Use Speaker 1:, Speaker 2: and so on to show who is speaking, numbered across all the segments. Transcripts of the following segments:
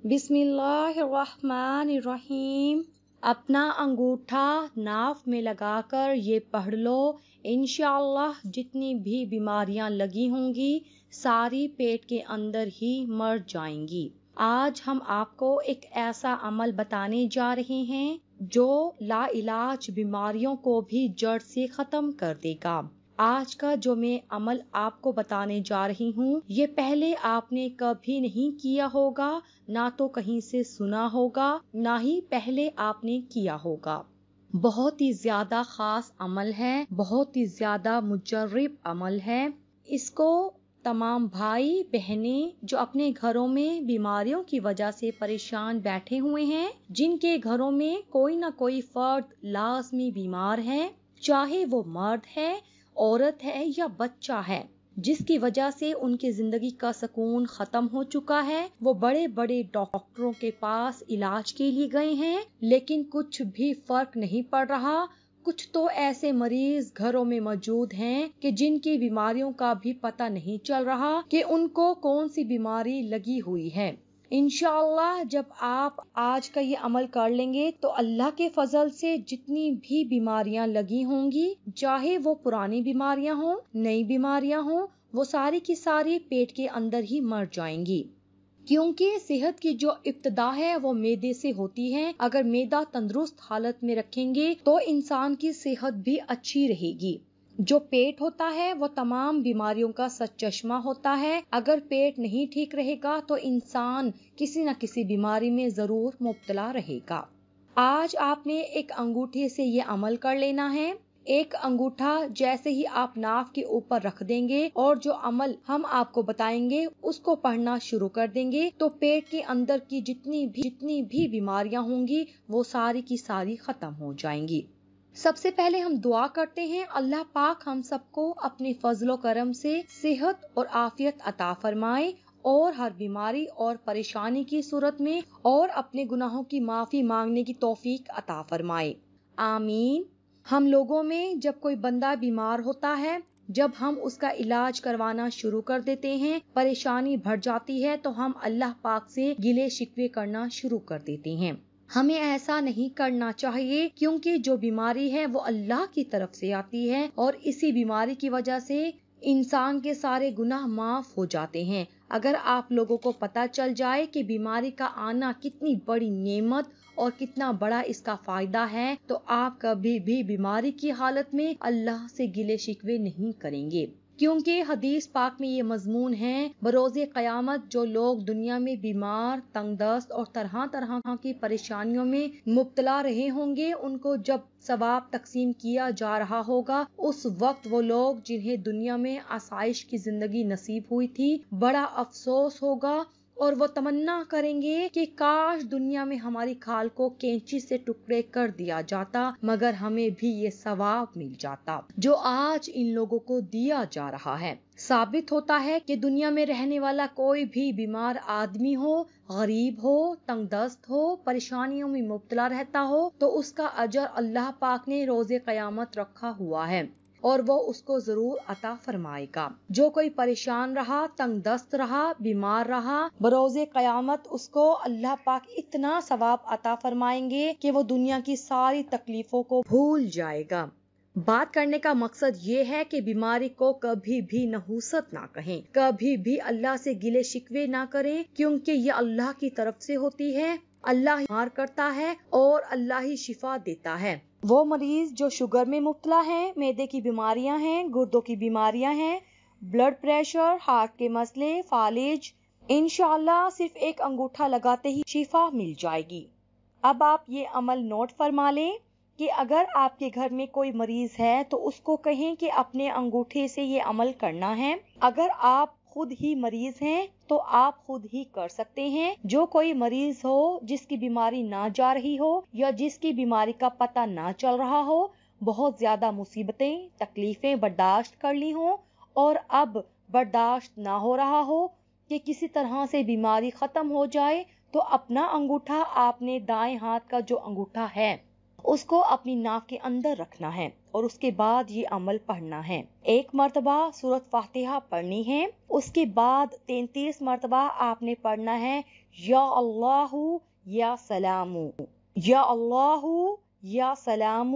Speaker 1: बिस्मिल्लाहिर्रहमानिर्रहीम। अपना अंगूठा नाफ में लगाकर ये पढ़ लो, इंशाअल्लाह जितनी भी बीमारियां लगी होंगी सारी पेट के अंदर ही मर जाएंगी। आज हम आपको एक ऐसा अमल बताने जा रहे हैं जो लाइलाज बीमारियों को भी जड़ से खत्म कर देगा। आज का जो मैं अमल आपको बताने जा रही हूँ ये पहले आपने कभी नहीं किया होगा, ना तो कहीं से सुना होगा, ना ही पहले आपने किया होगा। बहुत ही ज्यादा खास अमल है, बहुत ही ज्यादा मुजर्रिब अमल है। इसको तमाम भाई बहनें जो अपने घरों में बीमारियों की वजह से परेशान बैठे हुए हैं, जिनके घरों में कोई ना कोई फर्द लाजमी बीमार है, चाहे वो मर्द है, औरत है या बच्चा है, जिसकी वजह से उनकी जिंदगी का सुकून खत्म हो चुका है। वो बड़े बड़े डॉक्टरों के पास इलाज के लिए गए हैं, लेकिन कुछ भी फर्क नहीं पड़ रहा। कुछ तो ऐसे मरीज घरों में मौजूद हैं कि जिनकी बीमारियों का भी पता नहीं चल रहा कि उनको कौन सी बीमारी लगी हुई है। इंशाअल्लाह जब आप आज का ये अमल कर लेंगे तो अल्लाह के फजल से जितनी भी बीमारियां लगी होंगी, चाहे वो पुरानी बीमारियां हों, नई बीमारियां हों, वो सारी की सारी पेट के अंदर ही मर जाएंगी। क्योंकि सेहत की जो इब्तिदा है वो मैदे से होती है। अगर मैदा तंदुरुस्त हालत में रखेंगे तो इंसान की सेहत भी अच्छी रहेगी। जो पेट होता है वो तमाम बीमारियों का सच चश्मा होता है। अगर पेट नहीं ठीक रहेगा तो इंसान किसी न किसी बीमारी में जरूर मुब्तला रहेगा। आज आपने एक अंगूठे से ये अमल कर लेना है। एक अंगूठा जैसे ही आप नाक के ऊपर रख देंगे और जो अमल हम आपको बताएंगे उसको पढ़ना शुरू कर देंगे तो पेट के अंदर की जितनी भी बीमारियां होंगी वो सारी की सारी खत्म हो जाएंगी। सबसे पहले हम दुआ करते हैं, अल्लाह पाक हम सबको अपने फजलो करम से सेहत और आफियत अता फरमाए और हर बीमारी और परेशानी की सूरत में और अपने गुनाहों की माफी मांगने की तौफीक अता फरमाए। आमीन। हम लोगों में जब कोई बंदा बीमार होता है, जब हम उसका इलाज करवाना शुरू कर देते हैं, परेशानी बढ़ जाती है तो हम अल्लाह पाक से गिले शिकवे करना शुरू कर देते हैं। हमें ऐसा नहीं करना चाहिए, क्योंकि जो बीमारी है वो अल्लाह की तरफ से आती है और इसी बीमारी की वजह से इंसान के सारे गुनाह माफ हो जाते हैं। अगर आप लोगों को पता चल जाए कि बीमारी का आना कितनी बड़ी नेमत और कितना बड़ा इसका फायदा है तो आप कभी भी बीमारी की हालत में अल्लाह से गिले शिकवे नहीं करेंगे। क्योंकि हदीस पाक में ये मजमून है, बरोज़े क़यामत जो लोग दुनिया में बीमार, तंगदस्त और तरह तरह की परेशानियों में मुब्तला रहे होंगे, उनको जब सवाब तकसीम किया जा रहा होगा, उस वक्त वो लोग जिन्हें दुनिया में आसाइश की जिंदगी नसीब हुई थी, बड़ा अफसोस होगा और वो तमन्ना करेंगे कि काश दुनिया में हमारी खाल को कैंची से टुकड़े कर दिया जाता, मगर हमें भी ये सवाब मिल जाता जो आज इन लोगों को दिया जा रहा है। साबित होता है कि दुनिया में रहने वाला कोई भी बीमार आदमी हो, गरीब हो, तंगदस्त हो, परेशानियों में मुब्तला रहता हो तो उसका अजर अल्लाह पाक ने रोज़े क़यामत रखा हुआ है और वो उसको जरूर अता फरमाएगा। जो कोई परेशान रहा, तंगदस्त रहा, बीमार रहा, बरोज़े क़यामत उसको अल्लाह पाक इतना सवाब अता फरमाएंगे कि वो दुनिया की सारी तकलीफों को भूल जाएगा। बात करने का मकसद ये है कि बीमारी को कभी भी नहुसत ना कहें, कभी भी अल्लाह से गिले शिकवे ना करें, क्योंकि ये अल्लाह की तरफ से होती है। अल्लाह मार करता है और अल्लाह ही शिफा देता है। वो मरीज जो शुगर में मुब्तला है, मैदे की बीमारियां हैं, गुर्दों की बीमारियां हैं, ब्लड प्रेशर, हार्ट के मसले, फालिज, इंशाअल्लाह सिर्फ एक अंगूठा लगाते ही शिफा मिल जाएगी। अब आप ये अमल नोट फरमा लें कि अगर आपके घर में कोई मरीज है तो उसको कहें कि अपने अंगूठे से ये अमल करना है। अगर आप खुद ही मरीज हैं तो आप खुद ही कर सकते हैं। जो कोई मरीज हो जिसकी बीमारी ना जा रही हो या जिसकी बीमारी का पता ना चल रहा हो, बहुत ज्यादा मुसीबतें तकलीफें बर्दाश्त कर ली हो और अब बर्दाश्त ना हो रहा हो कि किसी तरह से बीमारी खत्म हो जाए, तो अपना अंगूठा आपने दाएं हाथ का जो अंगूठा है اس کو اپنی ناک کے اندر رکھنا ہے اور اس کے بعد یہ عمل پڑھنا ہے۔ 1 مرتبہ سورۃ فاتحہ پڑھنی ہے، اس کے بعد 33 مرتبہ آپ نے پڑھنا ہے یا اللہ یا سلام، یا اللہ یا سلام۔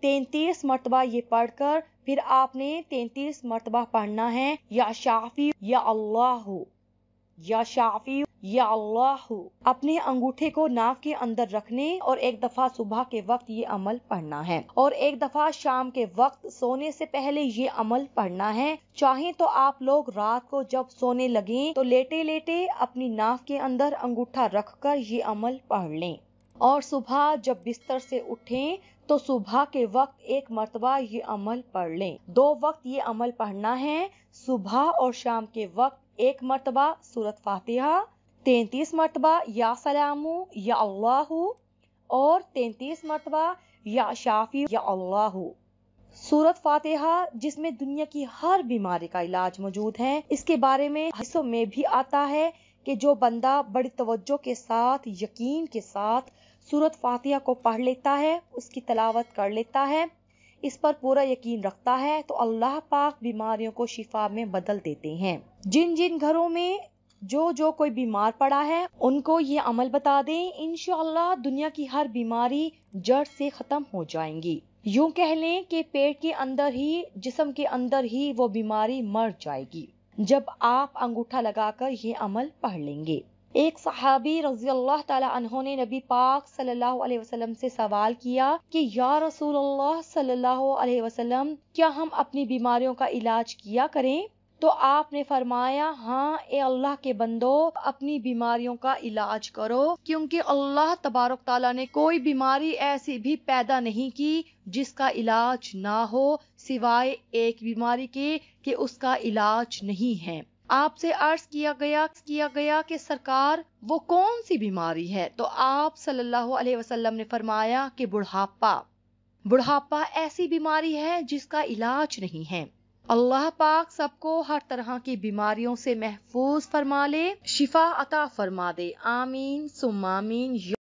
Speaker 1: 33 مرتبہ یہ پڑھ کر پھر آپ نے 33 مرتبہ پڑھنا ہے یا شافی یا اللہ، یا شافی یا اللہ۔ اپنے انگوٹھے کو ناک کے اندر رکھنے اور 1 دفعہ صبح کے وقت یہ عمل پڑھنا ہے اور 1 دفعہ شام کے وقت سونے سے پہلے یہ عمل پڑھنا ہے۔ چاہیں تو آپ لوگ رات کو جب سونے لگیں تو لیٹے لیٹے اپنی ناک کے اندر انگوٹھا رکھ کر یہ عمل پڑھ لیں، اور صبح جب بستر سے اٹھیں تو صبح کے وقت 1 مرتبہ یہ عمل پڑھ لیں۔ 2 وقت یہ عمل پڑھنا ہے، صبح اور شام کے وقت 1 مرتبہ سورۃ فاتحہ، 33 مرتبہ یا سلام یا اللہ، اور 33 مرتبہ یا شافی یا اللہ۔ سورۃ فاتحہ جس میں دنیا کی ہر بیماری کا علاج موجود ہے، اس کے بارے میں حدیثوں میں بھی آتا ہے کہ جو بندہ بڑی توجہ کے ساتھ، یقین کے ساتھ سورۃ فاتحہ کو پڑھ لیتا ہے، اس کی تلاوت کر لیتا ہے، اس پر پورا یقین رکھتا ہے، تو اللہ پاک بیماریوں کو شفا میں بدل دیتے ہیں۔ جن جن گھروں میں جو کوئی بیمار پڑا ہے ان کو یہ عمل بتا دیں، انشاءاللہ دنیا کی ہر بیماری جڑ سے ختم ہو جائیں گی۔ یوں کہہ لیں کہ پیٹ کے اندر ہی، جسم کے اندر ہی وہ بیماری مر جائے گی جب آپ انگوٹھا لگا کر یہ عمل پڑھ لیں گے۔ ایک صحابی رضی اللہ تعالی عنہ نے نبی پاک صلی اللہ علیہ وسلم سے سوال کیا کہ یا رسول اللہ صلی اللہ علیہ وسلم، کیا ہم اپنی بیماریوں کا علاج کیا کریں؟ تو آپ نے فرمایا، ہاں اے اللہ کے بندو، اپنی بیماریوں کا علاج کرو، کیونکہ اللہ تبارک تعالیٰ نے کوئی بیماری ایسی بھی پیدا نہیں کی جس کا علاج نہ ہو، سوائے ایک بیماری کے کہ اس کا علاج نہیں ہے۔ آپ سے عرض کیا گیا کہ سرکار وہ کون سی بیماری ہے؟ تو آپ صلی اللہ علیہ وسلم نے فرمایا کہ بڑھاپا ایسی بیماری ہے جس کا علاج نہیں ہے۔ اللہ پاک سب کو ہر طرح کی بیماریوں سے محفوظ فرما لے، شفا عطا فرما دے، آمین ثم آمین۔